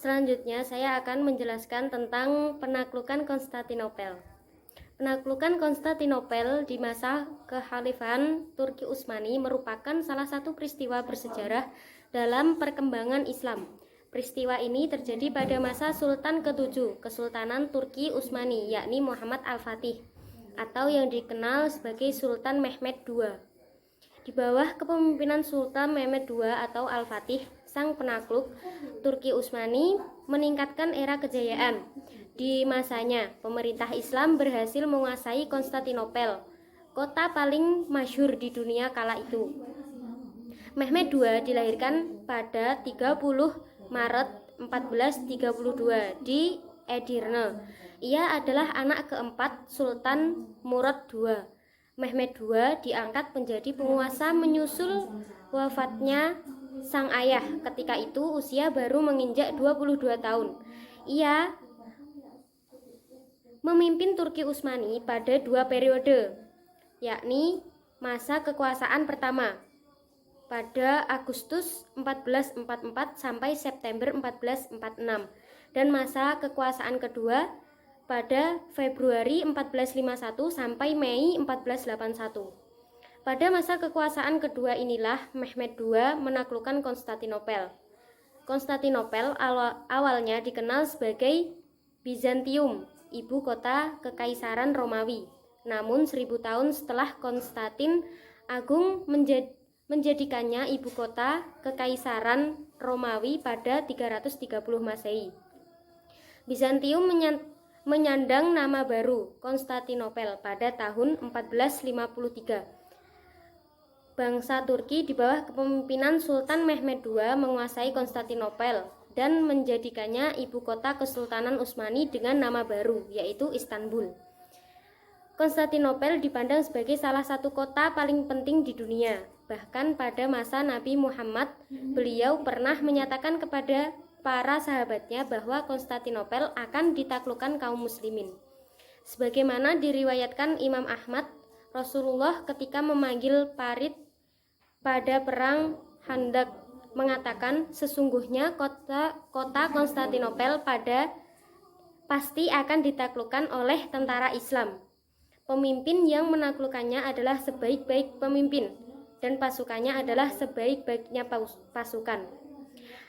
Selanjutnya saya akan menjelaskan tentang penaklukan Konstantinopel. Penaklukan Konstantinopel di masa kekhalifahan Turki Utsmani merupakan salah satu peristiwa bersejarah dalam perkembangan Islam. Peristiwa ini terjadi pada masa Sultan ke-7 Kesultanan Turki Utsmani, yakni Muhammad Al-Fatih, atau yang dikenal sebagai Sultan Mehmed II. Di bawah kepemimpinan Sultan Mehmed II atau Al-Fatih, sang penakluk, Turki Utsmani meningkatkan era kejayaan. Di masanya, pemerintah Islam berhasil menguasai Konstantinopel, kota paling masyhur di dunia kala itu. Mehmed II dilahirkan pada 30 Maret 1432 di Edirne. Ia adalah anak keempat Sultan Murad II. Mehmed II diangkat menjadi penguasa menyusul wafatnya sang ayah. Ketika itu usia baru menginjak 22 tahun. Ia memimpin Turki Utsmani pada 2 periode, yakni masa kekuasaan pertama pada Agustus 1444 sampai September 1446 dan masa kekuasaan kedua pada Februari 1451 sampai Mei 1481. Pada masa kekuasaan kedua inilah Mehmed II menaklukkan Konstantinopel. Konstantinopel awalnya dikenal sebagai Bizantium, ibu kota Kekaisaran Romawi. Namun 1000 tahun setelah Konstantin Agung menjadikannya ibu kota Kekaisaran Romawi pada 330 Masehi. Bizantium menyandang nama baru Konstantinopel pada tahun 1453. Bangsa Turki di bawah kepemimpinan Sultan Mehmed II menguasai Konstantinopel dan menjadikannya ibu kota Kesultanan Utsmani dengan nama baru, yaitu Istanbul. Konstantinopel dipandang sebagai salah satu kota paling penting di dunia. Bahkan pada masa Nabi Muhammad, beliau pernah menyatakan kepada para sahabatnya bahwa Konstantinopel akan ditaklukkan kaum muslimin. Sebagaimana diriwayatkan Imam Ahmad, Rasulullah ketika memanggil Farid pada perang Khandaq mengatakan sesungguhnya kota Konstantinopel pasti akan ditaklukkan oleh tentara Islam. Pemimpin yang menaklukkannya adalah sebaik-baik pemimpin dan pasukannya adalah sebaik-baiknya pasukan.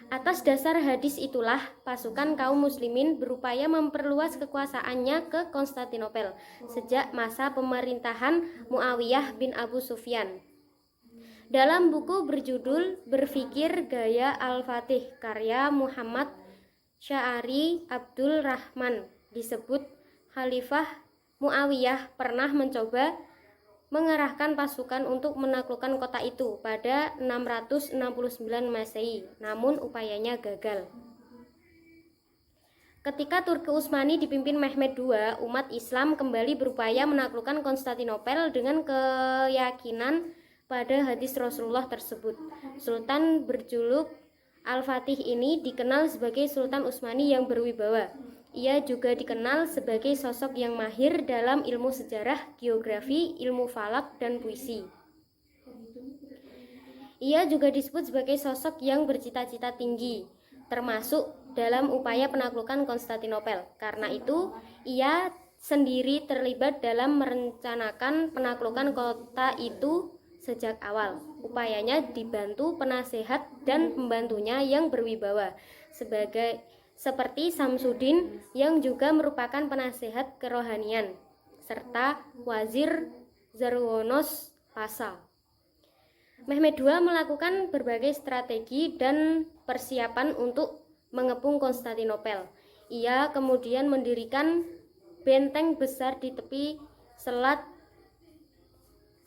Atas dasar hadis itulah pasukan kaum muslimin berupaya memperluas kekuasaannya ke Konstantinopel sejak masa pemerintahan Muawiyah bin Abu Sufyan. Dalam buku berjudul Berfikir Gaya Al-Fatih karya Muhammad Sya'ari Abdul Rahman disebut Khalifah Muawiyah pernah mencoba mengerahkan pasukan untuk menaklukkan kota itu pada 669 Masehi, namun upayanya gagal. Ketika Turki Utsmani dipimpin Mehmed II, umat Islam kembali berupaya menaklukkan Konstantinopel dengan keyakinan pada hadis Rasulullah tersebut. Sultan berjuluk Al-Fatih ini dikenal sebagai Sultan Utsmani yang berwibawa. Ia juga dikenal sebagai sosok yang mahir dalam ilmu sejarah, geografi, ilmu falak, dan puisi. Ia juga disebut sebagai sosok yang bercita-cita tinggi, termasuk dalam upaya penaklukan Konstantinopel. Karena itu, ia sendiri terlibat dalam merencanakan penaklukan kota itu sejak awal. Upayanya dibantu penasehat dan pembantunya yang berwibawa seperti Samsudin yang juga merupakan penasehat kerohanian, serta Wazir Zarwonos Pasha. Mehmed II melakukan berbagai strategi dan persiapan untuk mengepung Konstantinopel. Ia kemudian mendirikan benteng besar di tepi selat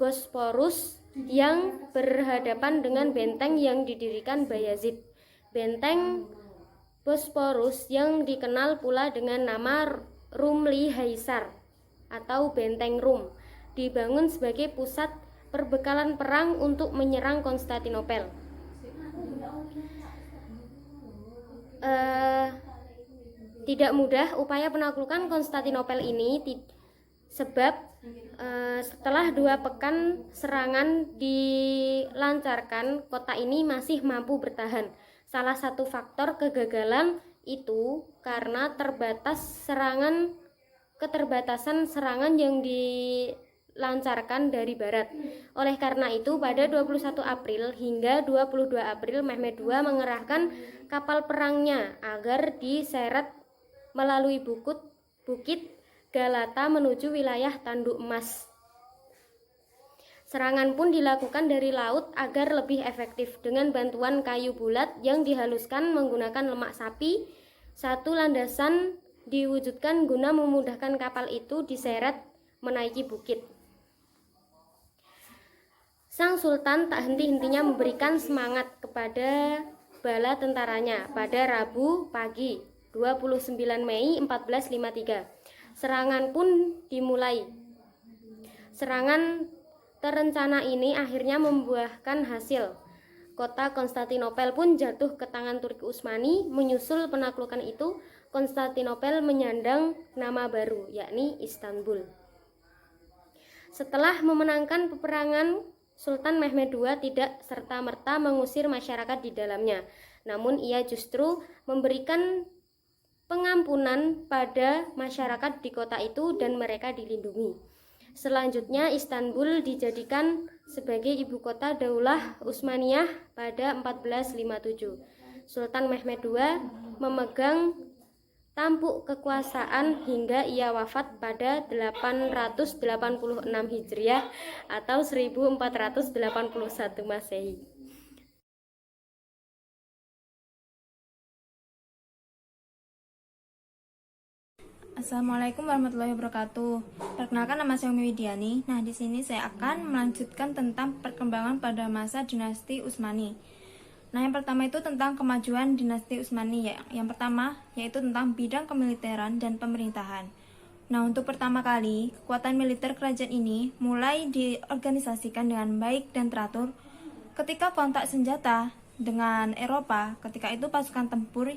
Bosporus yang berhadapan dengan benteng yang didirikan Bayazid. Benteng Bosporus yang dikenal pula dengan nama Rumli Haisar atau Benteng Rum dibangun sebagai pusat perbekalan perang untuk menyerang Konstantinopel. Tidak mudah upaya penaklukan Konstantinopel ini sebab setelah 2 pekan serangan dilancarkan, kota ini masih mampu bertahan. Salah satu faktor kegagalan itu karena keterbatasan serangan yang dilancarkan dari barat. Oleh karena itu, pada 21 April hingga 22 April Mehmed II mengerahkan kapal perangnya agar diseret melalui Bukit Galata menuju wilayah Tanduk Emas. Serangan pun dilakukan dari laut agar lebih efektif dengan bantuan kayu bulat yang dihaluskan menggunakan lemak sapi. Satu landasan diwujudkan guna memudahkan kapal itu diseret menaiki bukit. Sang Sultan tak henti-hentinya memberikan semangat kepada bala tentaranya. Pada Rabu pagi 29 Mei 1453, serangan pun dimulai. Serangan terencana ini akhirnya membuahkan hasil. Kota Konstantinopel pun jatuh ke tangan Turki Utsmani. Menyusul penaklukan itu, Konstantinopel menyandang nama baru, yakni Istanbul. Setelah memenangkan peperangan, Sultan Mehmed II tidak serta-merta mengusir masyarakat di dalamnya. Namun ia justru memberikan pengampunan pada masyarakat di kota itu dan mereka dilindungi. Selanjutnya Istanbul dijadikan sebagai ibu kota Daulah Utsmaniyah pada 1457. Sultan Mehmed II memegang tampuk kekuasaan hingga ia wafat pada 886 Hijriah atau 1481 Masehi. Assalamualaikum warahmatullahi wabarakatuh. Perkenalkan, nama saya Umi Widiani. Nah, di sini saya akan melanjutkan tentang perkembangan pada masa dinasti Utsmani. Nah, yang pertama itu tentang kemajuan dinasti Utsmani ya. Yang pertama yaitu tentang bidang kemiliteran dan pemerintahan. Nah, untuk pertama kali, kekuatan militer kerajaan ini mulai diorganisasikan dengan baik dan teratur ketika kontak senjata dengan Eropa. Ketika itu pasukan tempur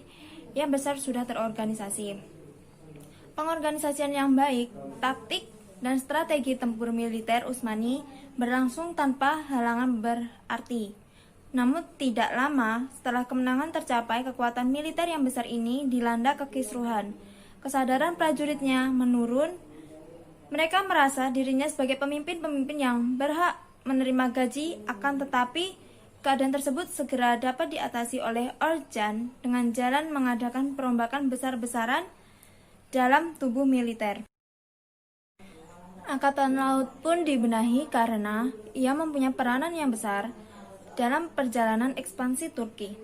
yang besar sudah terorganisasi. Pengorganisasian yang baik, taktik, dan strategi tempur militer Utsmani berlangsung tanpa halangan berarti. Namun tidak lama setelah kemenangan tercapai, kekuatan militer yang besar ini dilanda kekisruhan. Kesadaran prajuritnya menurun. Mereka merasa dirinya sebagai pemimpin-pemimpin yang berhak menerima gaji, akan tetapi keadaan tersebut segera dapat diatasi oleh Orjan dengan jalan mengadakan perombakan besar-besaran dalam tubuh militer. Angkatan laut pun dibenahi karena ia mempunyai peranan yang besar dalam perjalanan ekspansi Turki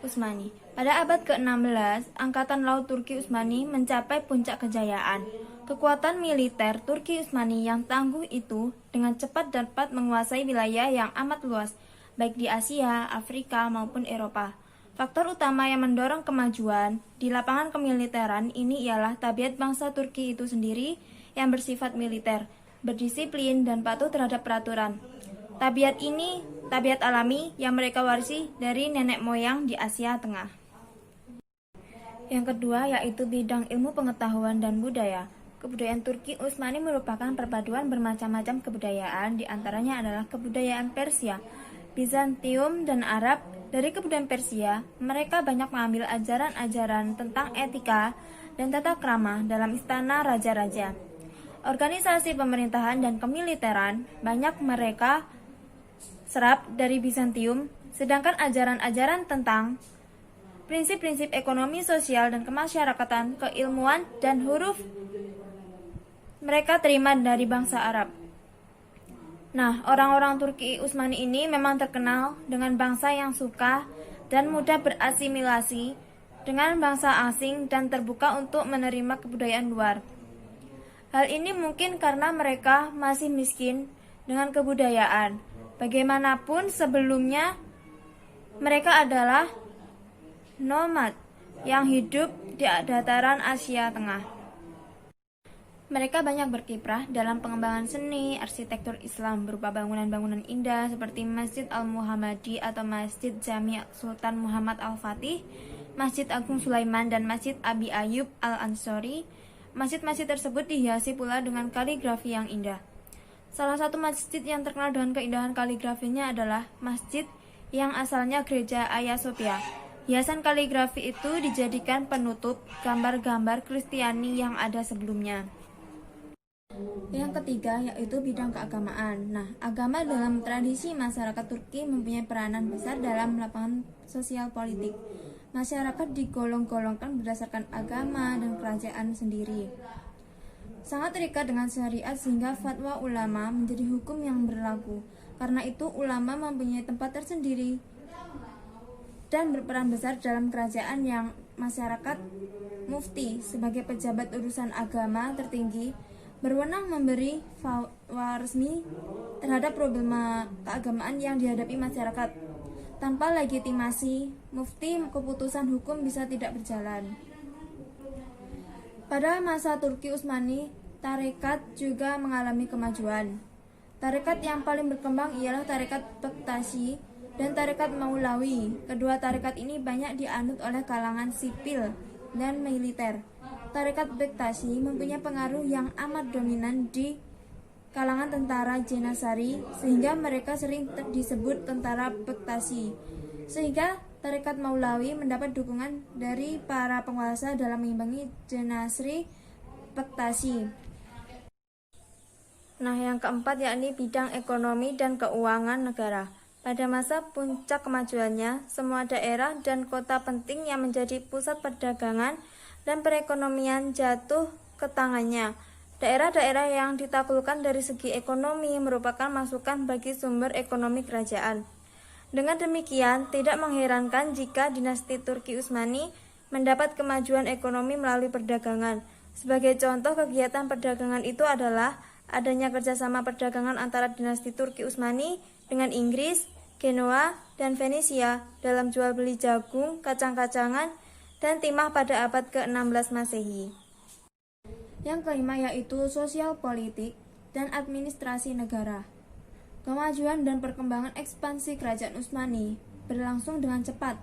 Utsmani. Pada abad ke-16, Angkatan Laut Turki Utsmani mencapai puncak kejayaan. Kekuatan militer Turki Utsmani yang tangguh itu dengan cepat dapat menguasai wilayah yang amat luas, baik di Asia, Afrika, maupun Eropa. Faktor utama yang mendorong kemajuan di lapangan kemiliteran ini ialah tabiat bangsa Turki itu sendiri yang bersifat militer, berdisiplin, dan patuh terhadap peraturan. Tabiat ini tabiat alami yang mereka warisi dari nenek moyang di Asia Tengah. Yang kedua yaitu bidang ilmu pengetahuan dan budaya. Kebudayaan Turki Utsmani merupakan perpaduan bermacam-macam kebudayaan, di antaranya adalah kebudayaan Persia, Bizantium, dan Arab. Dari kebudayaan Persia, mereka banyak mengambil ajaran-ajaran tentang etika dan tata krama dalam istana raja-raja. Organisasi pemerintahan dan kemiliteran banyak mereka serap dari Bizantium, sedangkan ajaran-ajaran tentang prinsip-prinsip ekonomi, sosial, dan kemasyarakatan, keilmuan, dan huruf mereka terima dari bangsa Arab. Nah, orang-orang Turki Utsmani ini memang terkenal dengan bangsa yang suka dan mudah berasimilasi dengan bangsa asing dan terbuka untuk menerima kebudayaan luar. Hal ini mungkin karena mereka masih miskin dengan kebudayaan. Bagaimanapun sebelumnya, mereka adalah nomad yang hidup di dataran Asia Tengah. Mereka banyak berkiprah dalam pengembangan seni arsitektur Islam berupa bangunan-bangunan indah seperti Masjid Al-Muhammadi atau Masjid Jami' Sultan Muhammad Al-Fatih, Masjid Agung Sulaiman, dan Masjid Abi Ayyub Al-Ansori. Masjid-masjid tersebut dihiasi pula dengan kaligrafi yang indah. Salah satu masjid yang terkenal dengan keindahan kaligrafinya adalah masjid yang asalnya gereja Hagia Sophia. Hiasan kaligrafi itu dijadikan penutup gambar-gambar Kristiani yang ada sebelumnya. Yang ketiga yaitu bidang keagamaan. Nah, agama dalam tradisi masyarakat Turki mempunyai peranan besar dalam lapangan sosial politik. Masyarakat digolong-golongkan berdasarkan agama dan kerajaan sendiri. Sangat terikat dengan syariat sehingga fatwa ulama menjadi hukum yang berlaku. Karena itu ulama mempunyai tempat tersendiri dan berperan besar dalam kerajaan yang masyarakat. Mufti sebagai pejabat urusan agama tertinggi berwenang memberi fatwa resmi terhadap problema keagamaan yang dihadapi masyarakat. Tanpa legitimasi mufti, keputusan hukum bisa tidak berjalan. Pada masa Turki Utsmani, tarekat juga mengalami kemajuan. Tarekat yang paling berkembang ialah tarekat Bektashi dan tarekat Maulawi. Kedua tarekat ini banyak dianut oleh kalangan sipil dan militer. Tarekat Bektashi mempunyai pengaruh yang amat dominan di kalangan tentara Janissary, sehingga mereka sering disebut tentara Bektashi. Sehingga tarekat Maulawi mendapat dukungan dari para penguasa dalam mengimbangi Janissary Bektashi. Nah, yang keempat yakni bidang ekonomi dan keuangan negara. Pada masa puncak kemajuannya, semua daerah dan kota penting yang menjadi pusat perdagangan dan perekonomian jatuh ke tangannya. Daerah-daerah yang ditaklukkan dari segi ekonomi merupakan masukan bagi sumber ekonomi kerajaan. Dengan demikian, tidak mengherankan jika dinasti Turki Utsmani mendapat kemajuan ekonomi melalui perdagangan. Sebagai contoh kegiatan perdagangan itu adalah adanya kerjasama perdagangan antara dinasti Turki Utsmani dengan Inggris, Genoa, dan Venesia dalam jual beli jagung, kacang-kacangan, dan timah pada abad ke-16 Masehi. Yang kelima yaitu sosial politik dan administrasi negara. Kemajuan dan perkembangan ekspansi kerajaan Utsmani berlangsung dengan cepat.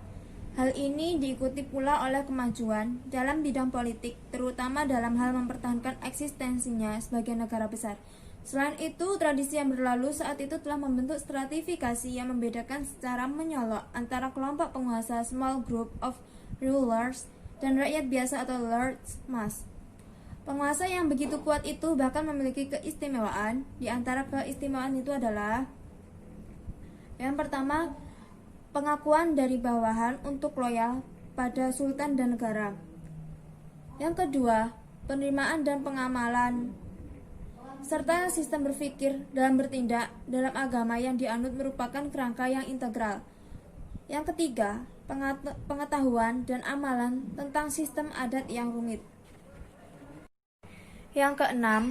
Hal ini diikuti pula oleh kemajuan dalam bidang politik, terutama dalam hal mempertahankan eksistensinya sebagai negara besar. Selain itu, tradisi yang berlalu saat itu telah membentuk stratifikasi yang membedakan secara menyolok antara kelompok penguasa small group of rulers dan rakyat biasa atau lords mass. Penguasa yang begitu kuat itu bahkan memiliki keistimewaan. Di antara keistimewaan itu adalah yang pertama, pengakuan dari bawahan untuk loyal pada sultan dan negara. Yang kedua, penerimaan dan pengamalan serta sistem berpikir dalam bertindak dalam agama yang dianut merupakan kerangka yang integral. Yang ketiga, pengetahuan dan amalan tentang sistem adat yang rumit. Yang keenam,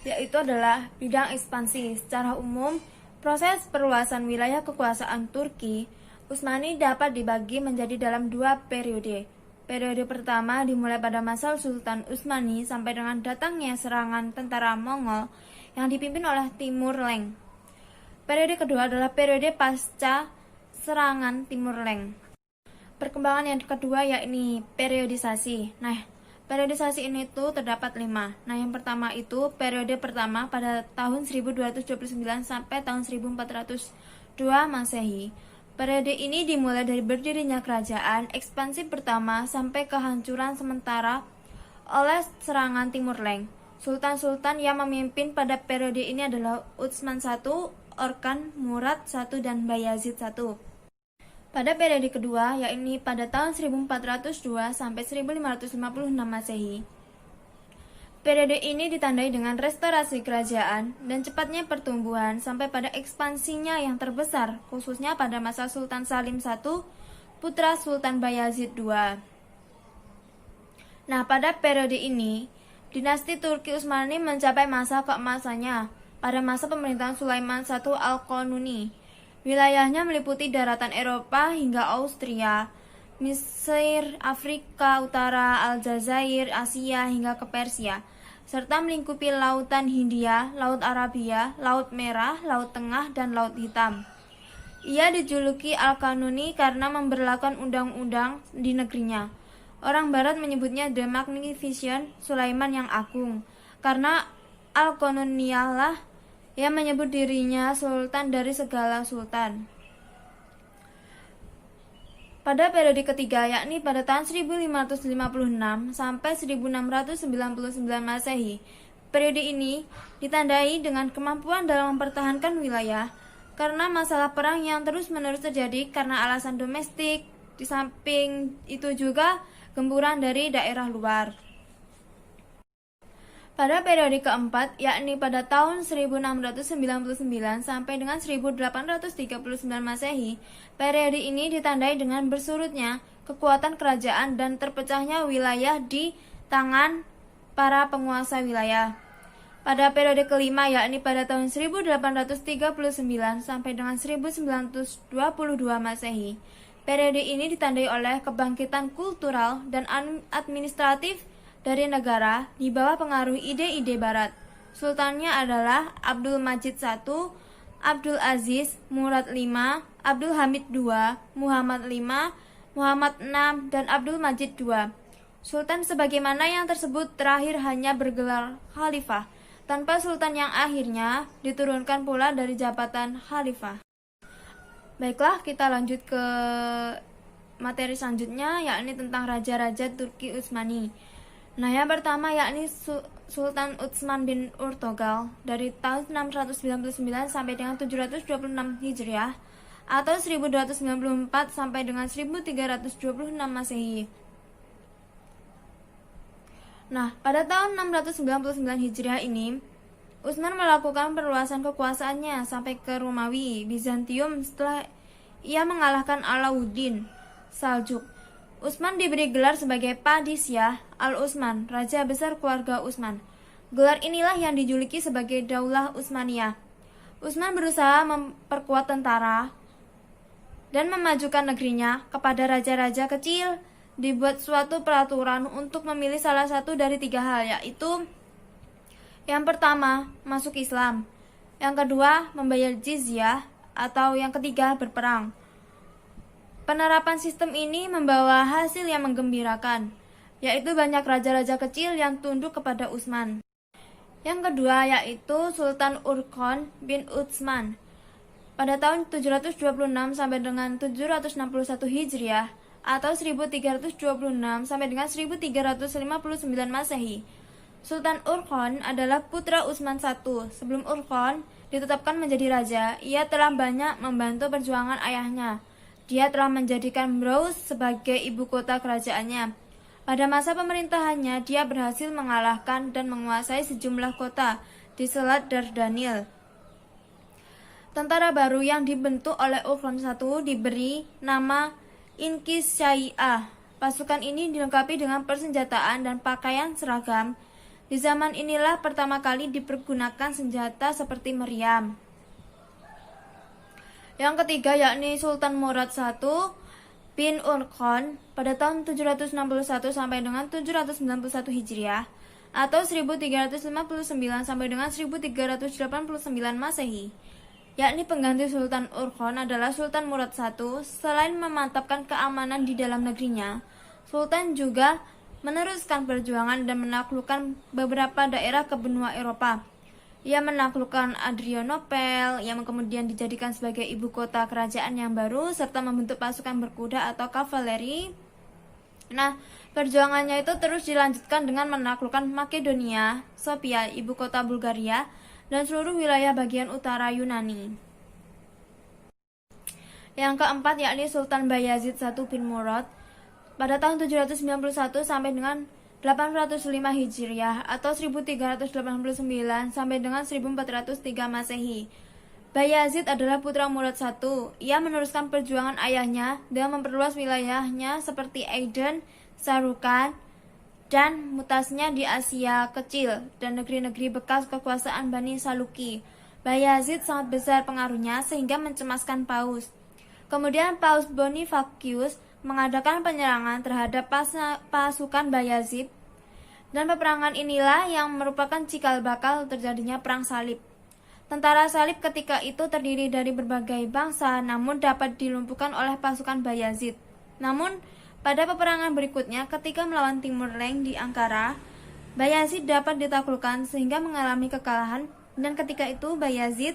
yaitu adalah bidang ekspansi. Secara umum, proses perluasan wilayah kekuasaan Turki Utsmani dapat dibagi menjadi dalam dua periode. Periode pertama dimulai pada masa Sultan Utsmani sampai dengan datangnya serangan tentara Mongol yang dipimpin oleh Timur Leng. Periode kedua adalah periode pasca serangan Timur Leng. Perkembangan yang kedua yakni periodisasi. Nah, periodisasi ini tuh terdapat 5. Nah, yang pertama itu periode pertama pada tahun 1229 sampai tahun 1402 Masehi. Periode ini dimulai dari berdirinya kerajaan, ekspansi pertama sampai kehancuran sementara oleh serangan Timur Leng. Sultan-sultan yang memimpin pada periode ini adalah Utsman I, Orkan, Murad I, dan Bayazid I. Pada periode kedua, yakni pada tahun 1402 sampai 1556 Masehi. Periode ini ditandai dengan restorasi kerajaan dan cepatnya pertumbuhan sampai pada ekspansinya yang terbesar, khususnya pada masa Sultan Salim I, putra Sultan Bayazid II. Nah, pada periode ini, dinasti Turki Utsmani mencapai masa keemasannya pada masa pemerintahan Sulaiman I Al-Qanuni. Wilayahnya meliputi daratan Eropa hingga Austria, Mesir, Afrika Utara, Aljazair, Asia hingga ke Persia, serta melingkupi Lautan Hindia, Laut Arabia, Laut Merah, Laut Tengah, dan Laut Hitam. Ia dijuluki Al-Qanuni karena memberlakukan undang-undang di negerinya. Orang Barat menyebutnya The Magnificent, Sulaiman yang Agung, karena Al-Qanuniyalah yang menyebut dirinya sultan dari segala sultan. Pada periode ketiga, yakni pada tahun 1556 sampai 1699 Masehi. Periode ini ditandai dengan kemampuan dalam mempertahankan wilayah karena masalah perang yang terus-menerus terjadi karena alasan domestik. Di samping itu juga gempuran dari daerah luar. Pada periode keempat, yakni pada tahun 1699 sampai dengan 1839 Masehi, periode ini ditandai dengan bersurutnya kekuatan kerajaan dan terpecahnya wilayah di tangan para penguasa wilayah. Pada periode kelima, yakni pada tahun 1839 sampai dengan 1922 Masehi, periode ini ditandai oleh kebangkitan kultural dan administratif dari negara di bawah pengaruh ide-ide barat. Sultannya adalah Abdul Majid I, Abdul Aziz, Murad V, Abdul Hamid II, Muhammad V, Muhammad VI, dan Abdul Majid II. Sultan sebagaimana yang tersebut terakhir hanya bergelar khalifah, tanpa sultan yang akhirnya diturunkan pula dari jabatan khalifah. Baiklah, kita lanjut ke materi selanjutnya, yakni tentang raja-raja Turki Utsmani. Nah, yang pertama yakni Sultan Utsman bin Urtogal dari tahun 699 sampai dengan 726 Hijriah atau 1294 sampai dengan 1326 Masehi. Nah, pada tahun 699 Hijriah ini, Utsman melakukan perluasan kekuasaannya sampai ke Romawi, Bizantium setelah ia mengalahkan Alauddin Saljuk. Utsman diberi gelar sebagai Padishah Al-Utsman, Raja Besar Keluarga Utsman. Gelar inilah yang dijuluki sebagai Daulah Utsmaniyah. Utsman berusaha memperkuat tentara dan memajukan negerinya kepada raja-raja kecil. Dibuat suatu peraturan untuk memilih salah satu dari 3 hal, yaitu yang pertama, masuk Islam, yang kedua, membayar jizyah, atau yang ketiga, berperang. Penerapan sistem ini membawa hasil yang menggembirakan, yaitu banyak raja-raja kecil yang tunduk kepada Utsman. Yang kedua yaitu Sultan Urkon bin Utsman. Pada tahun 726 sampai dengan 761 Hijriah atau 1326 sampai dengan 1359 Masehi. Sultan Urkon adalah putra Utsman I. Sebelum Urkon ditetapkan menjadi raja, ia telah banyak membantu perjuangan ayahnya. Dia telah menjadikan Braus sebagai ibu kota kerajaannya. Pada masa pemerintahannya, dia berhasil mengalahkan dan menguasai sejumlah kota di Selat Dardanil. Tentara baru yang dibentuk oleh Urkon I diberi nama Inkisyaiyah. Pasukan ini dilengkapi dengan persenjataan dan pakaian seragam. Di zaman inilah pertama kali dipergunakan senjata seperti meriam. Yang ketiga yakni Sultan Murad I bin Urkon pada tahun 761 sampai dengan 791 Hijriah atau 1359 sampai dengan 1389 Masehi. Yakni pengganti Sultan Urkon adalah Sultan Murad I. Selain memantapkan keamanan di dalam negerinya, Sultan juga meneruskan perjuangan dan menaklukkan beberapa daerah ke benua Eropa. Ia menaklukkan Adrianopel yang kemudian dijadikan sebagai ibu kota kerajaan yang baru serta membentuk pasukan berkuda atau kavaleri. Nah, perjuangannya itu terus dilanjutkan dengan menaklukkan Makedonia, Sofia, ibu kota Bulgaria, dan seluruh wilayah bagian utara Yunani. Yang keempat yakni Sultan Bayazid I bin Murad pada tahun 791 sampai dengan 805 Hijriah atau 1389 sampai dengan 1403 Masehi. Bayazid adalah putra Murad I. Ia meneruskan perjuangan ayahnya dengan memperluas wilayahnya seperti Aden, Sarukan, dan mutasnya di Asia Kecil dan negeri-negeri bekas kekuasaan Bani Saluki. Bayazid sangat besar pengaruhnya sehingga mencemaskan Paus. Kemudian Paus Bonifacius mengadakan penyerangan terhadap pasukan Bayazid, dan peperangan inilah yang merupakan cikal bakal terjadinya perang salib. Tentara salib ketika itu terdiri dari berbagai bangsa, namun dapat dilumpuhkan oleh pasukan Bayazid. Namun pada peperangan berikutnya ketika melawan Timur Leng di Ankara, Bayazid dapat ditaklukkan sehingga mengalami kekalahan, dan ketika itu Bayazid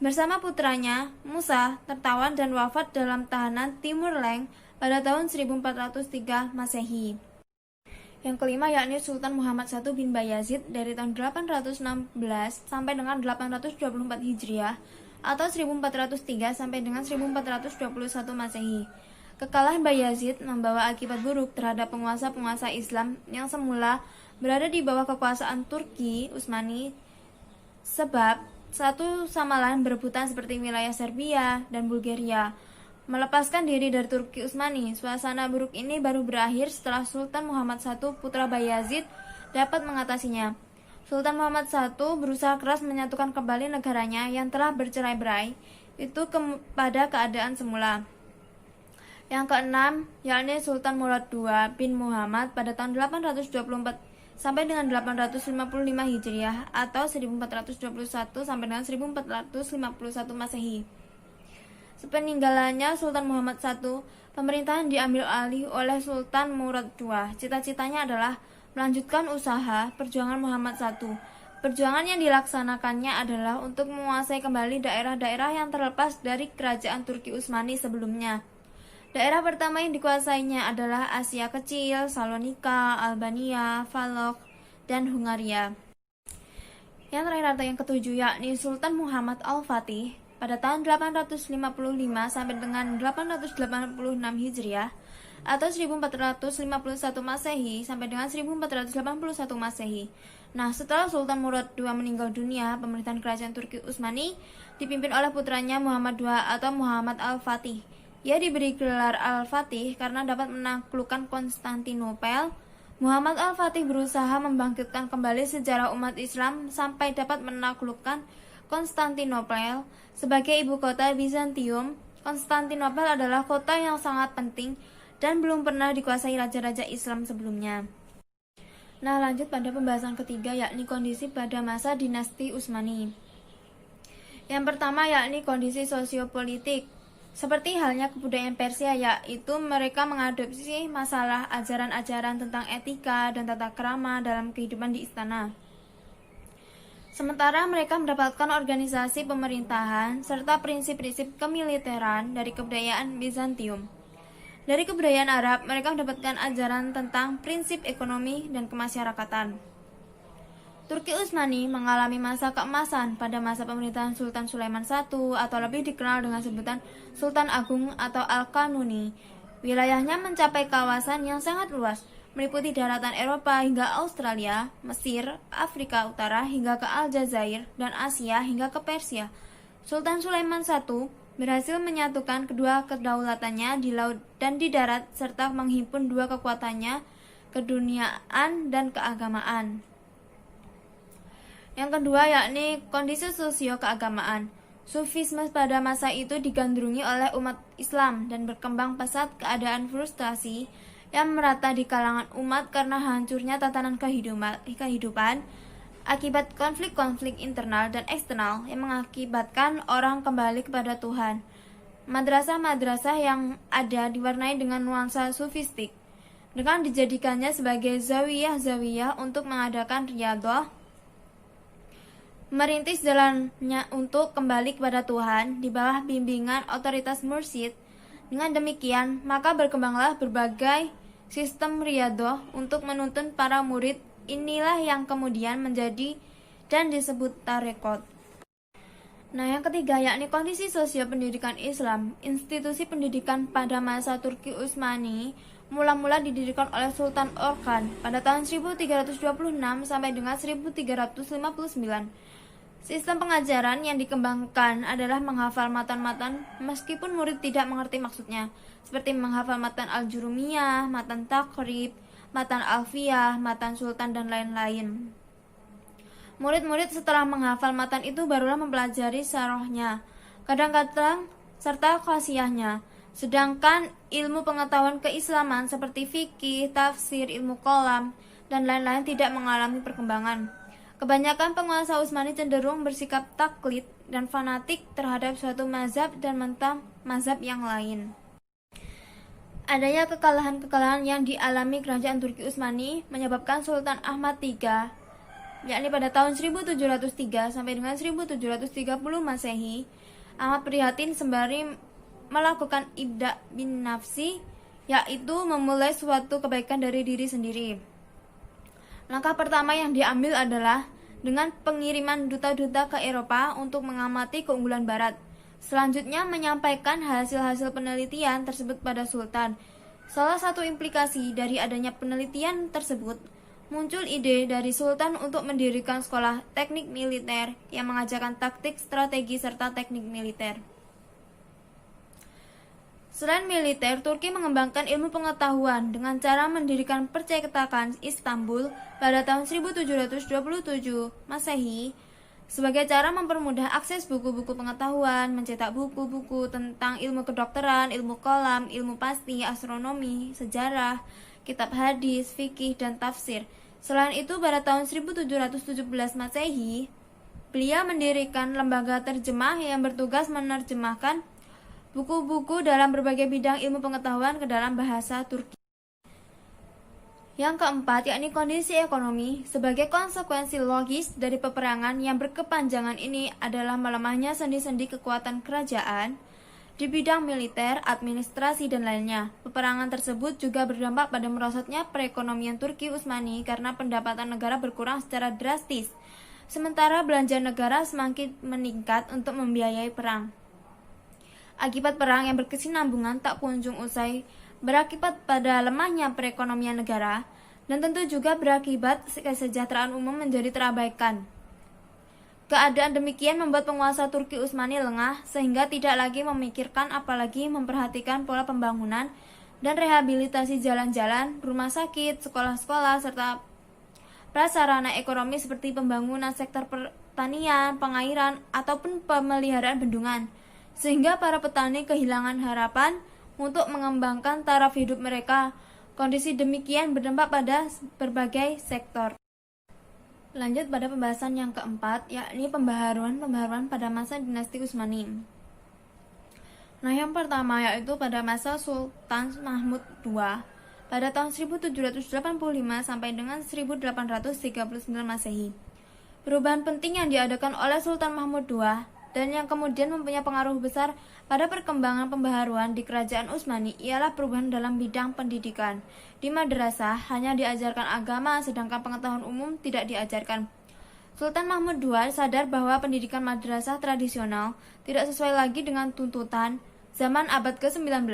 bersama putranya Musa tertawan dan wafat dalam tahanan Timur Leng. pada tahun 1403 Masehi. Yang kelima yakni Sultan Muhammad I bin Bayazid dari tahun 816 sampai dengan 824 Hijriah atau 1403 sampai dengan 1421 Masehi. Kekalahan Bayazid membawa akibat buruk terhadap penguasa-penguasa Islam yang semula berada di bawah kekuasaan Turki Utsmani, sebab satu sama lain berebutan seperti wilayah Serbia dan Bulgaria. Melepaskan diri dari Turki Utsmani, suasana buruk ini baru berakhir setelah Sultan Muhammad I putra Bayazid dapat mengatasinya. Sultan Muhammad I berusaha keras menyatukan kembali negaranya yang telah bercerai-berai itu pada keadaan semula. Yang keenam, yakni Sultan Murad II bin Muhammad pada tahun 824 sampai dengan 855 Hijriah atau 1421 sampai dengan 1451 Masehi. Sepeninggalannya Sultan Muhammad I, pemerintahan diambil alih oleh Sultan Murad II. Cita-citanya adalah melanjutkan usaha perjuangan Muhammad I. Perjuangan yang dilaksanakannya adalah untuk menguasai kembali daerah-daerah yang terlepas dari kerajaan Turki Utsmani sebelumnya. Daerah pertama yang dikuasainya adalah Asia Kecil, Salonika, Albania, Falok, dan Hungaria. Yang terakhir atau yang ketujuh yakni Sultan Muhammad Al-Fatih pada tahun 855 sampai dengan 886 Hijriah atau 1451 Masehi sampai dengan 1481 Masehi. Nah, setelah Sultan Murad II meninggal dunia, pemerintahan kerajaan Turki Utsmani dipimpin oleh putranya Muhammad II atau Muhammad Al-Fatih. Ia diberi gelar Al-Fatih karena dapat menaklukkan Konstantinopel. Muhammad Al-Fatih berusaha membangkitkan kembali sejarah umat Islam sampai dapat menaklukkan Konstantinopel sebagai ibu kota Bizantium. Konstantinopel adalah kota yang sangat penting dan belum pernah dikuasai raja-raja Islam sebelumnya. Nah, lanjut pada pembahasan ketiga yakni kondisi pada masa dinasti Utsmani. Yang pertama yakni kondisi sosiopolitik. Seperti halnya kebudayaan Persia, yaitu mereka mengadopsi masalah ajaran-ajaran tentang etika dan tata krama dalam kehidupan di istana. Sementara mereka mendapatkan organisasi pemerintahan serta prinsip-prinsip kemiliteran dari kebudayaan Bizantium. Dari kebudayaan Arab, mereka mendapatkan ajaran tentang prinsip ekonomi dan kemasyarakatan. Turki Utsmani mengalami masa keemasan pada masa pemerintahan Sultan Sulaiman I atau lebih dikenal dengan sebutan Sultan Agung atau Al-Kanuni. Wilayahnya mencapai kawasan yang sangat luas, meliputi daratan Eropa hingga Australia, Mesir, Afrika Utara hingga ke Aljazair, dan Asia hingga ke Persia. Sultan Sulaiman I berhasil menyatukan kedua kedaulatannya di laut dan di darat serta menghimpun dua kekuatannya, keduniaan dan keagamaan. Yang kedua yakni kondisi sosio-keagamaan. Sufisme pada masa itu digandrungi oleh umat Islam dan berkembang pesat keadaan frustasi yang merata di kalangan umat karena hancurnya tatanan kehidupan akibat konflik-konflik internal dan eksternal yang mengakibatkan orang kembali kepada Tuhan. Madrasah-madrasah yang ada diwarnai dengan nuansa sufistik, dengan dijadikannya sebagai zawiyah-zawiyah untuk mengadakan riyadhah, merintis jalannya untuk kembali kepada Tuhan di bawah bimbingan otoritas mursyid. Dengan demikian, maka berkembanglah berbagai sistem riyadhah untuk menuntun para murid. Inilah yang kemudian menjadi dan disebut tarekat. Nah, yang ketiga yakni kondisi sosial pendidikan Islam. Institusi pendidikan pada masa Turki Utsmani mula-mula didirikan oleh Sultan Orhan pada tahun 1326 sampai dengan 1359. Sistem pengajaran yang dikembangkan adalah menghafal matan-matan meskipun murid tidak mengerti maksudnya, seperti menghafal matan Al-Jurumiyah, matan Takrib, matan Alfiyah, matan Sultan, dan lain-lain. Murid-murid setelah menghafal matan itu barulah mempelajari syarahnya, kadang-kadang serta khasiyahnya. Sedangkan ilmu pengetahuan keislaman seperti fikih, tafsir, ilmu kalam, dan lain-lain tidak mengalami perkembangan. Kebanyakan penguasa Utsmani cenderung bersikap taklid dan fanatik terhadap suatu mazhab dan mentang mazhab yang lain. Adanya kekalahan-kekalahan yang dialami kerajaan Turki Utsmani menyebabkan Sultan Ahmad III, yakni pada tahun 1703 sampai dengan 1730 Masehi, amat prihatin sembari melakukan ibda bin nafsi, yaitu memulai suatu kebaikan dari diri sendiri. Langkah pertama yang diambil adalah dengan pengiriman duta-duta ke Eropa untuk mengamati keunggulan Barat. Selanjutnya menyampaikan hasil-hasil penelitian tersebut pada Sultan. Salah satu implikasi dari adanya penelitian tersebut, muncul ide dari Sultan untuk mendirikan sekolah teknik militer yang mengajarkan taktik, strategi, serta teknik militer. Selain militer, Turki mengembangkan ilmu pengetahuan dengan cara mendirikan percetakan Istanbul pada tahun 1727 Masehi sebagai cara mempermudah akses buku-buku pengetahuan, mencetak buku-buku tentang ilmu kedokteran, ilmu kolam, ilmu pasti, astronomi, sejarah, kitab hadis, fikih, dan tafsir. Selain itu, pada tahun 1717 Masehi, beliau mendirikan lembaga terjemah yang bertugas menerjemahkan buku-buku dalam berbagai bidang ilmu pengetahuan ke dalam bahasa Turki. Yang keempat, yakni kondisi ekonomi. Sebagai konsekuensi logis dari peperangan yang berkepanjangan ini adalah melemahnya sendi-sendi kekuatan kerajaan di bidang militer, administrasi, dan lainnya. Peperangan tersebut juga berdampak pada merosotnya perekonomian Turki Utsmani karena pendapatan negara berkurang secara drastis, sementara belanja negara semakin meningkat untuk membiayai perang. Akibat perang yang berkesinambungan tak kunjung usai berakibat pada lemahnya perekonomian negara, dan tentu juga berakibat kesejahteraan umum menjadi terabaikan. Keadaan demikian membuat penguasa Turki Utsmani lengah sehingga tidak lagi memikirkan apalagi memperhatikan pola pembangunan dan rehabilitasi jalan-jalan, rumah sakit, sekolah-sekolah, serta prasarana ekonomi seperti pembangunan sektor pertanian, pengairan, ataupun pemeliharaan bendungan, sehingga para petani kehilangan harapan untuk mengembangkan taraf hidup mereka. Kondisi demikian berdampak pada berbagai sektor. Lanjut pada pembahasan yang keempat, yakni pembaharuan pada masa dinasti Utsmani. Nah, yang pertama yaitu pada masa Sultan Mahmud II pada tahun 1785 sampai dengan 1839 Masehi. Perubahan penting yang diadakan oleh Sultan Mahmud II dan yang kemudian mempunyai pengaruh besar pada perkembangan pembaharuan di kerajaan Utsmani ialah perubahan dalam bidang pendidikan. Di madrasah hanya diajarkan agama, sedangkan pengetahuan umum tidak diajarkan. Sultan Mahmud II sadar bahwa pendidikan madrasah tradisional tidak sesuai lagi dengan tuntutan zaman abad ke-19.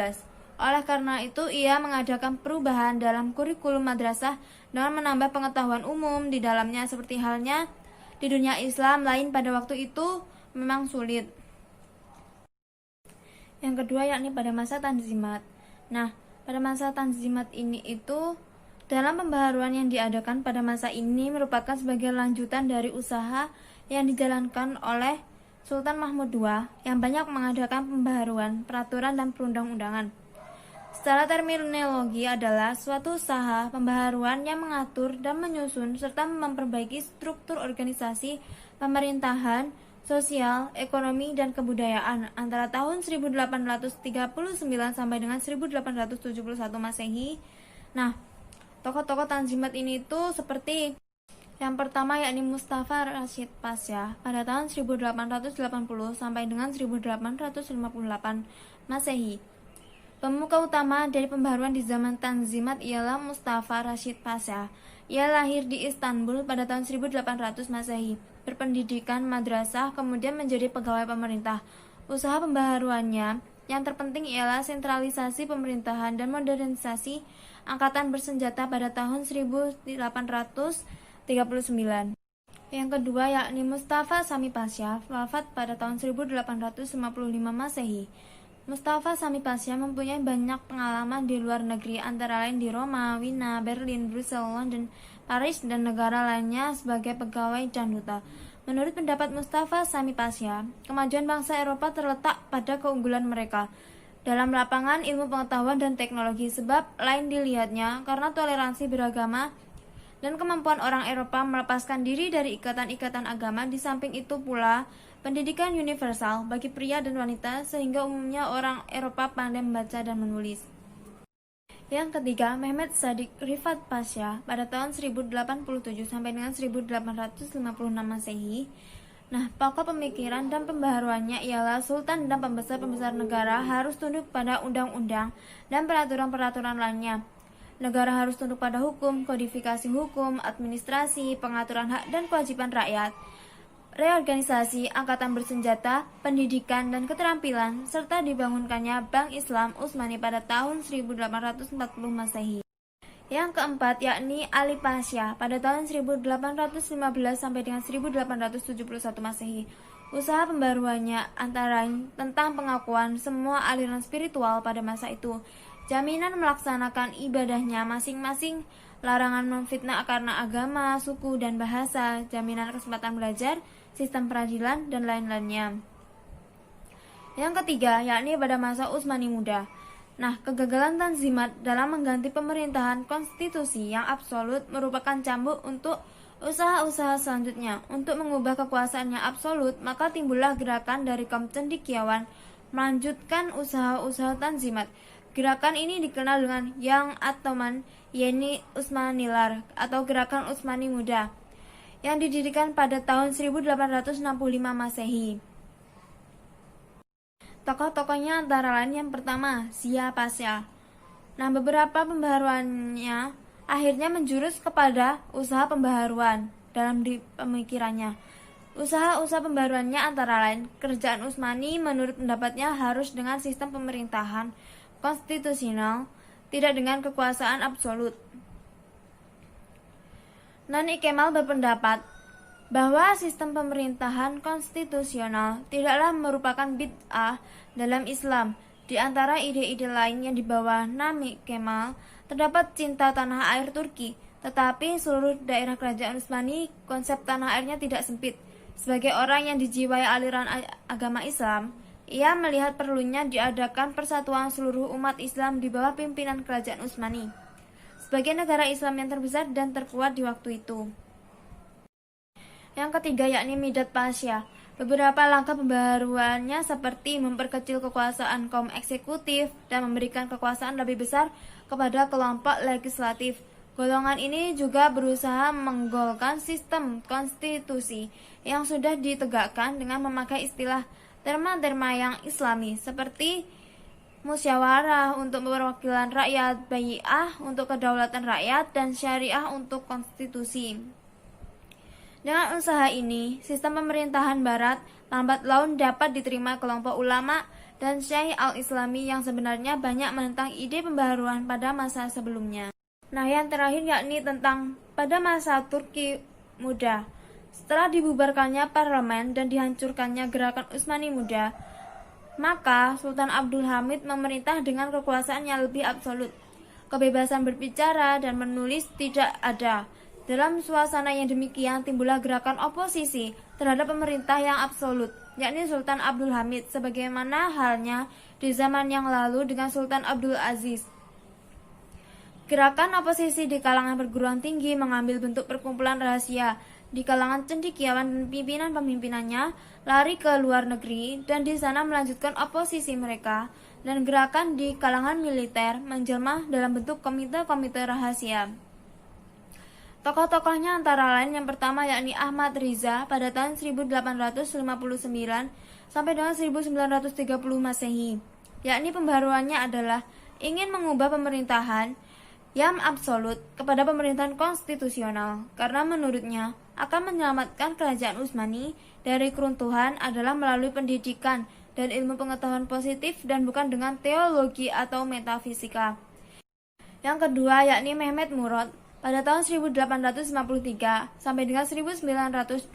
Oleh karena itu, ia mengadakan perubahan dalam kurikulum madrasah dengan menambah pengetahuan umum di dalamnya, seperti halnya di dunia Islam lain pada waktu itu memang sulit. Yang kedua yakni pada masa Tanzimat. Nah, pada masa Tanzimat ini itu dalam pembaharuan yang diadakan pada masa ini merupakan sebagai lanjutan dari usaha yang dijalankan oleh Sultan Mahmud II yang banyak mengadakan pembaharuan peraturan dan perundang-undangan. Secara terminologi adalah suatu usaha pembaharuan yang mengatur dan menyusun serta memperbaiki struktur organisasi pemerintahan, sosial, ekonomi, dan kebudayaan antara tahun 1839 sampai dengan 1871 Masehi. Nah, tokoh-tokoh Tanzimat ini itu seperti yang pertama yakni Mustafa Rashid Pasha pada tahun 1880 sampai dengan 1858 Masehi. Pemuka utama dari pembaharuan di zaman Tanzimat ialah Mustafa Rashid Pasha. Ia lahir di Istanbul pada tahun 1800 Masehi. Berpendidikan madrasah, kemudian menjadi pegawai pemerintah. Usaha pembaharuannya yang terpenting ialah sentralisasi pemerintahan dan modernisasi angkatan bersenjata pada tahun 1839. Yang kedua yakni Mustafa Sami Pasha, wafat pada tahun 1855 Masehi. Mustafa Sami Pasha mempunyai banyak pengalaman di luar negeri, antara lain di Roma, Wina, Berlin, Brussels, London, Paris, dan negara lainnya sebagai pegawai dan duta. Menurut pendapat Mustafa Sami Pasha, kemajuan bangsa Eropa terletak pada keunggulan mereka dalam lapangan ilmu pengetahuan dan teknologi, sebab lain dilihatnya karena toleransi beragama dan kemampuan orang Eropa melepaskan diri dari ikatan-ikatan agama. Di samping itu pula pendidikan universal bagi pria dan wanita, sehingga umumnya orang Eropa pandai membaca dan menulis. Yang ketiga, Mehmet Sadik Rifat Pasha pada tahun 1087 sampai dengan 1856 Masehi. Nah, pokok pemikiran dan pembaharuannya ialah sultan dan pembesar-pembesar negara harus tunduk pada undang-undang dan peraturan-peraturan lainnya. Negara harus tunduk pada hukum, kodifikasi hukum, administrasi, pengaturan hak dan kewajiban rakyat, reorganisasi angkatan bersenjata, pendidikan dan keterampilan, serta dibangunkannya Bank Islam Utsmani pada tahun 1840 Masehi. Yang keempat yakni Ali Pasha pada tahun 1815 sampai dengan 1871 Masehi. Usaha pembaruannya antara lain tentang pengakuan semua aliran spiritual pada masa itu, jaminan melaksanakan ibadahnya masing-masing, larangan memfitnah karena agama, suku, dan bahasa, jaminan kesempatan belajar, sistem peradilan, dan lain-lainnya. Yang ketiga yakni pada masa Utsmani muda. Nah, kegagalan Tanzimat dalam mengganti pemerintahan konstitusi yang absolut merupakan cambuk untuk usaha-usaha selanjutnya. Untuk mengubah kekuasaan yang absolut, maka timbullah gerakan dari kaum cendekiawan melanjutkan usaha-usaha Tanzimat. Gerakan ini dikenal dengan Young Ottoman Yeni Utsmanilar atau Gerakan Utsmani Muda, yang didirikan pada tahun 1865 Masehi. Tokoh-tokohnya antara lain yang pertama, Zia Pasha. Nah, beberapa pembaharuannya akhirnya menjurus kepada usaha pembaharuan dalam pemikirannya. Usaha-usaha pembaharuannya antara lain, kerajaan Utsmani menurut pendapatnya harus dengan sistem pemerintahan konstitusional, tidak dengan kekuasaan absolut. Nani Kemal berpendapat bahwa sistem pemerintahan konstitusional tidaklah merupakan bid'ah dalam Islam. Di antara ide-ide lain yang dibawa Nani Kemal terdapat cinta tanah air Turki, tetapi seluruh daerah kerajaan Utsmani konsep tanah airnya tidak sempit. Sebagai orang yang dijiwai aliran agama Islam, ia melihat perlunya diadakan persatuan seluruh umat Islam di bawah pimpinan kerajaan Utsmani sebagai negara Islam yang terbesar dan terkuat di waktu itu. Yang ketiga yakni Midhat Pasha. Beberapa langkah pembaruannya seperti memperkecil kekuasaan kaum eksekutif dan memberikan kekuasaan lebih besar kepada kelompok legislatif. Golongan ini juga berusaha menggolkan sistem konstitusi yang sudah ditegakkan dengan memakai istilah terma-terma yang islami seperti musyawarah untuk perwakilan rakyat, bai'ah untuk kedaulatan rakyat, dan syariah untuk konstitusi. Dengan usaha ini, sistem pemerintahan Barat lambat laun dapat diterima kelompok ulama dan Syekh al-Islami yang sebenarnya banyak menentang ide pembaharuan pada masa sebelumnya. Nah, yang terakhir yakni tentang pada masa Turki Muda. Setelah dibubarkannya parlemen dan dihancurkannya gerakan Utsmani Muda, maka Sultan Abdul Hamid memerintah dengan kekuasaan yang lebih absolut. Kebebasan berbicara dan menulis tidak ada. Dalam suasana yang demikian timbullah gerakan oposisi terhadap pemerintah yang absolut, yakni Sultan Abdul Hamid, sebagaimana halnya di zaman yang lalu dengan Sultan Abdul Aziz. Gerakan oposisi di kalangan perguruan tinggi mengambil bentuk perkumpulan rahasia di kalangan cendekiawan dan pimpinan-pemimpinannya lari ke luar negeri dan di sana melanjutkan oposisi mereka, dan gerakan di kalangan militer menjelma dalam bentuk komite-komite rahasia. Tokoh-tokohnya antara lain yang pertama yakni Ahmad Riza pada tahun 1859 sampai dengan 1930 Masehi. Yakni pembaruannya adalah ingin mengubah pemerintahan yang absolut kepada pemerintahan konstitusional, karena menurutnya akan menyelamatkan kerajaan Utsmani dari keruntuhan adalah melalui pendidikan dan ilmu pengetahuan positif dan bukan dengan teologi atau metafisika. Yang kedua yakni Mehmet Murad pada tahun 1853 sampai dengan 1912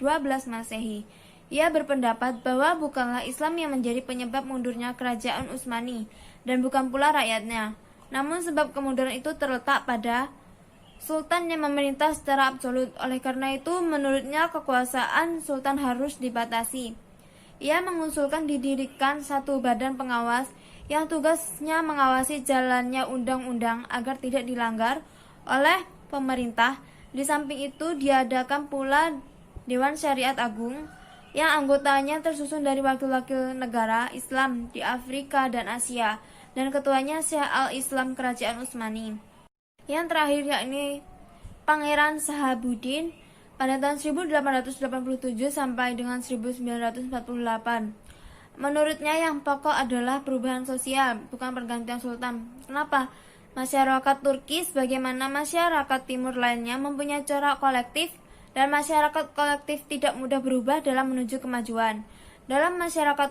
Masehi. Ia berpendapat bahwa bukanlah Islam yang menjadi penyebab mundurnya kerajaan Utsmani dan bukan pula rakyatnya. Namun sebab kemunduran itu terletak pada sultan yang memerintah secara absolut. Oleh karena itu, menurutnya kekuasaan sultan harus dibatasi. Ia mengusulkan didirikan satu badan pengawas yang tugasnya mengawasi jalannya undang-undang agar tidak dilanggar oleh pemerintah. Di samping itu diadakan pula Dewan Syariat Agung yang anggotanya tersusun dari wakil-wakil negara Islam di Afrika dan Asia, dan ketuanya Syekh al-Islam Kerajaan Utsmani. Yang terakhir yakni Pangeran Shahabuddin pada tahun 1887 sampai dengan 1948. Menurutnya yang pokok adalah perubahan sosial, bukan pergantian sultan. Kenapa? Masyarakat Turki sebagaimana masyarakat timur lainnya mempunyai corak kolektif, dan masyarakat kolektif tidak mudah berubah dalam menuju kemajuan. Dalam masyarakat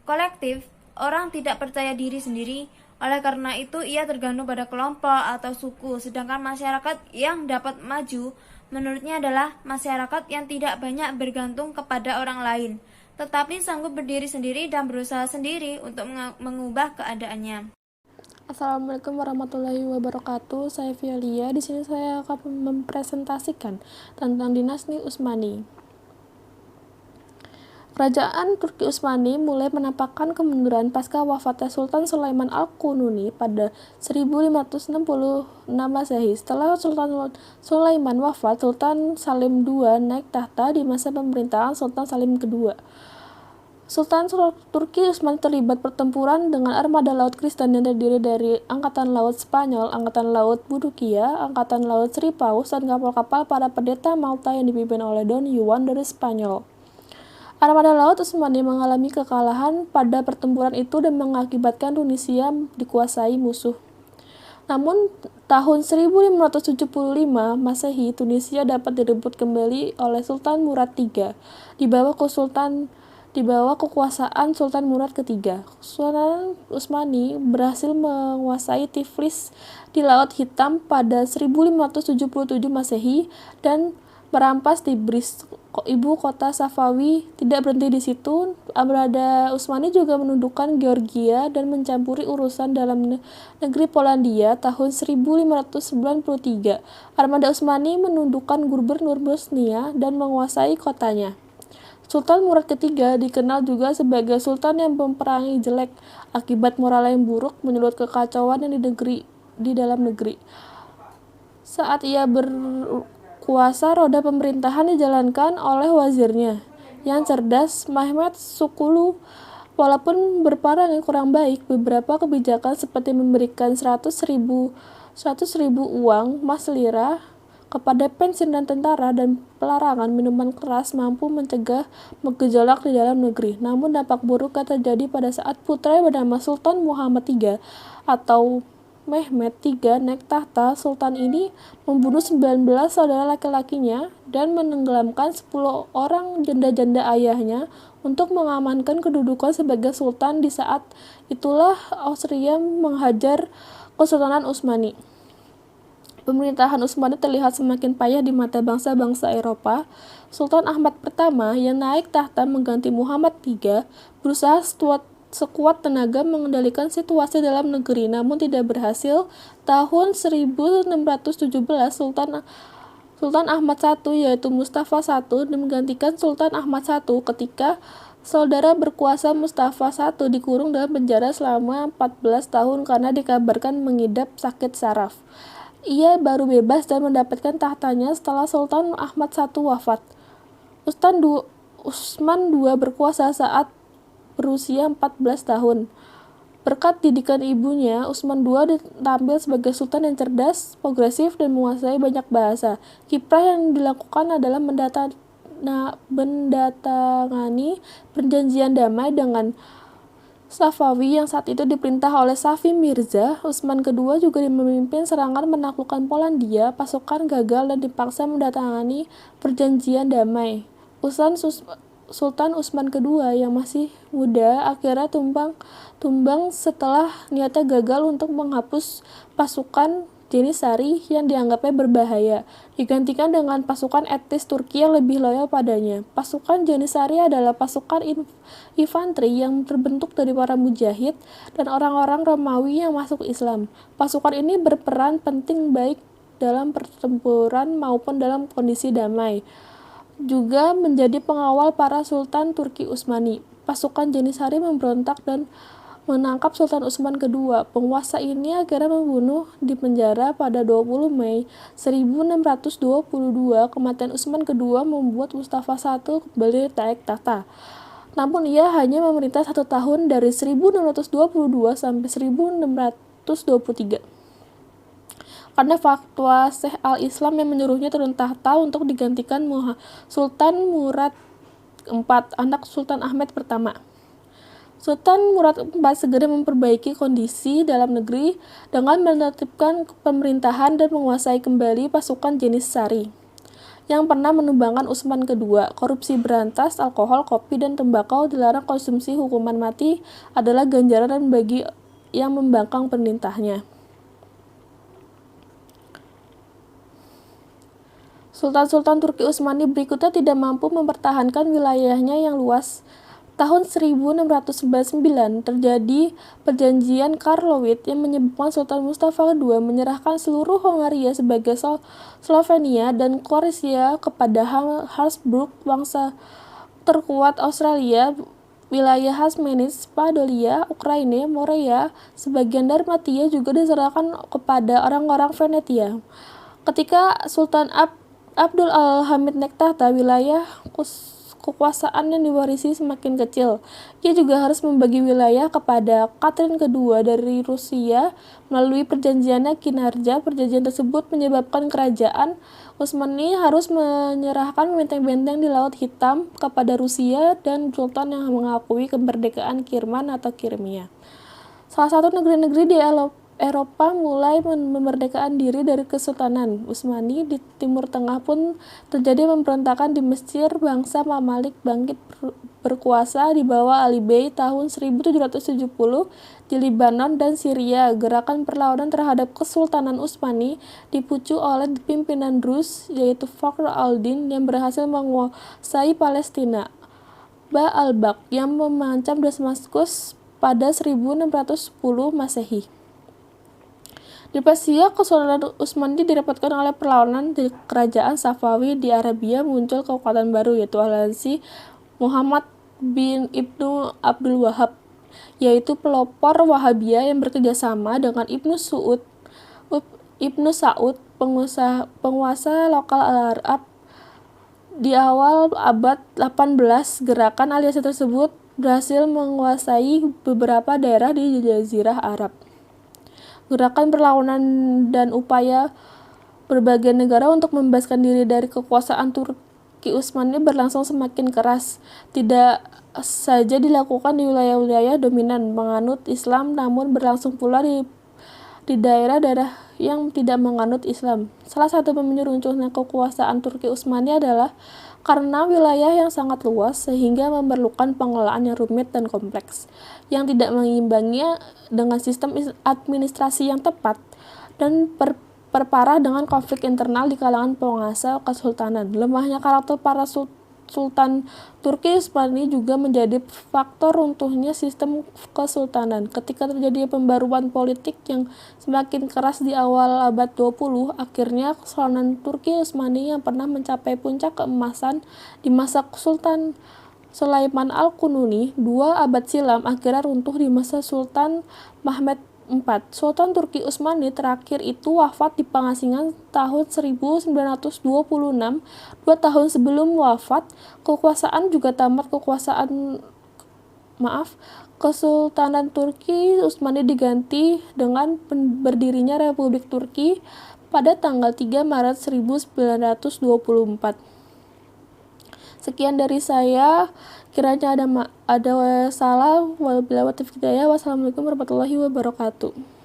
kolektif, orang tidak percaya diri sendiri, oleh karena itu ia tergantung pada kelompok atau suku, sedangkan masyarakat yang dapat maju menurutnya adalah masyarakat yang tidak banyak bergantung kepada orang lain, tetapi sanggup berdiri sendiri dan berusaha sendiri untuk mengubah keadaannya. Assalamualaikum warahmatullahi wabarakatuh. Saya Violia. Di sini saya akan mempresentasikan tentang dinasti Utsmani. Kerajaan Turki Utsmani mulai menampakkan kemunduran pasca wafatnya Sultan Sulaiman Al-Qununi pada 1566 Masehi. Setelah Sultan Sulaiman wafat, Sultan Salim II naik tahta di masa pemerintahan Sultan Salim II. Sultan Turki Utsmani terlibat pertempuran dengan armada laut Kristen yang terdiri dari Angkatan Laut Spanyol, Angkatan Laut Budukia, Angkatan Laut Sri Paus, dan kapal-kapal para pendeta Malta yang dipimpin oleh Don Juan dari Spanyol. Armada laut Utsmani mengalami kekalahan pada pertempuran itu dan mengakibatkan Tunisia dikuasai musuh. Namun, tahun 1575 Masehi, Tunisia dapat direbut kembali oleh Sultan Murad III di bawah kekuasaan Sultan Murad III. Sultan Utsmani berhasil menguasai Tiflis di Laut Hitam pada 1577 Masehi dan merampas Tibris, ibu kota Safawi. Tidak berhenti di situ, armada Utsmani juga menundukkan Georgia dan mencampuri urusan dalam negeri Polandia tahun 1593. Armada Utsmani menundukkan gubernur Bosnia dan menguasai kotanya. Sultan Murad III dikenal juga sebagai sultan yang memperangi jelek. Akibat moral yang buruk menyulut kekacauan yang di dalam negeri. Saat ia berkuasa, roda pemerintahan dijalankan oleh wazirnya yang cerdas, Mehmet Sukulu. Walaupun berperangi kurang baik, beberapa kebijakan seperti memberikan 100.000 uang mas lira kepada pensiunan tentara dan pelarangan minuman keras mampu mencegah gejolak di dalam negeri. Namun dampak buruk terjadi pada saat putra bernama Sultan Muhammad III atau Mehmet III naik tahta. Sultan ini membunuh 19 saudara laki-lakinya dan menenggelamkan 10 orang janda-janda ayahnya untuk mengamankan kedudukan sebagai sultan. Di saat itulah Austria menghajar Kesultanan Utsmani. Pemerintahan Utsmani terlihat semakin payah di mata bangsa-bangsa Eropa. Sultan Ahmad pertama yang naik tahta mengganti Muhammad III berusaha sekuat tenaga mengendalikan situasi dalam negeri, namun tidak berhasil. Tahun 1617 Sultan Ahmad I yaitu Mustafa I menggantikan Sultan Ahmad I ketika saudara berkuasa Mustafa I dikurung dalam penjara selama 14 tahun karena dikabarkan mengidap sakit saraf. Ia baru bebas dan mendapatkan tahtanya setelah Sultan Ahmad I wafat. Utsman II berkuasa saat berusia 14 tahun. Berkat didikan ibunya, Utsman II tampil sebagai sultan yang cerdas, progresif, dan menguasai banyak bahasa. Kiprah yang dilakukan adalah mendatangani perjanjian damai dengan Safawi yang saat itu diperintah oleh Safi Mirza. Utsman II juga memimpin serangan menaklukkan Polandia. Pasukan gagal dan dipaksa mendatangani perjanjian damai. Sultan Utsman II yang masih muda akhirnya tumbang setelah niatnya gagal untuk menghapus pasukan Janissary yang dianggapnya berbahaya, digantikan dengan pasukan etnis Turki yang lebih loyal padanya. Pasukan Janissary adalah pasukan infanteri yang terbentuk dari para mujahid dan orang-orang Romawi yang masuk Islam. Pasukan ini berperan penting baik dalam pertempuran maupun dalam kondisi damai. Juga menjadi pengawal para sultan Turki Utsmani. Pasukan Janissary memberontak dan menangkap Sultan Utsman II. Penguasa ini akhirnya membunuh di penjara pada 20 Mei 1622. Kematian Utsman II membuat Mustafa I kembali naik tahta. Namun ia hanya memerintah 1 tahun dari 1622 sampai 1623. karena fatwa Syekh al-Islam yang menyuruhnya turun tahta untuk digantikan Sultan Murad IV, anak Sultan Ahmed pertama. Sultan Murad IV segera memperbaiki kondisi dalam negeri dengan menertibkan pemerintahan dan menguasai kembali pasukan Jenisari yang pernah menumbangkan Utsman II. Korupsi berantas, alkohol, kopi, dan tembakau dilarang konsumsi. Hukuman mati adalah ganjaran bagi yang membangkang perintahnya. Sultan-sultan Turki Utsmani berikutnya tidak mampu mempertahankan wilayahnya yang luas. Tahun 1699 terjadi perjanjian Karlowitz yang menyebabkan Sultan Mustafa II menyerahkan seluruh Hongaria sebagai Slovenia dan Kroasia kepada Habsburg, bangsa terkuat Australia, wilayah Hasmenitz, Podolia, Ukraina, Moravia, sebagian Dalmatia juga diserahkan kepada orang-orang Venetia. Ketika Sultan Abdul Al-Hamid naik tahta, wilayah kekuasaan yang diwarisi semakin kecil. Ia juga harus membagi wilayah kepada Catherine II dari Rusia melalui perjanjiannya Kinarja. Perjanjian tersebut menyebabkan kerajaan Utsmani harus menyerahkan benteng-benteng di Laut Hitam kepada Rusia dan Sultan yang mengakui kemerdekaan Kirman atau Kirmia. Salah satu negeri-negeri di Eropa mulai memerdekakan diri dari Kesultanan Utsmani. Di Timur Tengah pun terjadi pemberontakan di Mesir. Bangsa Mamalik bangkit berkuasa di bawah Ali Bey tahun 1770 di Lebanon dan Syria. Gerakan perlawanan terhadap Kesultanan Utsmani dipicu oleh pimpinan Rus, yaitu Fakhr al-Din, yang berhasil menguasai Palestina. Ba-al-Baq yang mengancam Damaskus pada 1610 Masehi. Di Persia, Kesultanan Utsmani direpotkan oleh perlawanan di kerajaan Safawi. Di Arabia muncul kekuatan baru, yaitu aliansi Muhammad bin Ibnu Abdul Wahhab, yaitu pelopor Wahabiyah yang bekerjasama dengan Ibnu Saud, penguasa lokal Arab. Di awal abad 18, gerakan aliansi tersebut berhasil menguasai beberapa daerah di Jazirah Arab. Gerakan perlawanan dan upaya berbagai negara untuk membebaskan diri dari kekuasaan Turki Utsmani berlangsung semakin keras. Tidak saja dilakukan di wilayah-wilayah dominan menganut Islam, namun berlangsung pula di daerah-daerah yang tidak menganut Islam. Salah satu pemicu runtuhnya kekuasaan Turki Utsmani adalah karena wilayah yang sangat luas sehingga memerlukan pengelolaan yang rumit dan kompleks, yang tidak mengimbanginya dengan sistem administrasi yang tepat, dan perparah dengan konflik internal di kalangan penguasa kesultanan. Lemahnya karakter para Sultan Turki Utsmani juga menjadi faktor runtuhnya sistem kesultanan. Ketika terjadi pembaruan politik yang semakin keras di awal abad 20, akhirnya Kesultanan Turki Utsmani yang pernah mencapai puncak keemasan di masa Sultan Sulaiman Al-Qununi 2 abad silam akhirnya runtuh di masa Sultan Mehmed IV. Sultan Turki Utsmani terakhir itu wafat di pengasingan tahun 1926. 2 tahun sebelum wafat, Kesultanan Turki Utsmani diganti dengan berdirinya Republik Turki pada tanggal 3 Maret 1924. Sekian dari saya, kiranya ada salah. Wassalamualaikum warahmatullahi wabarakatuh.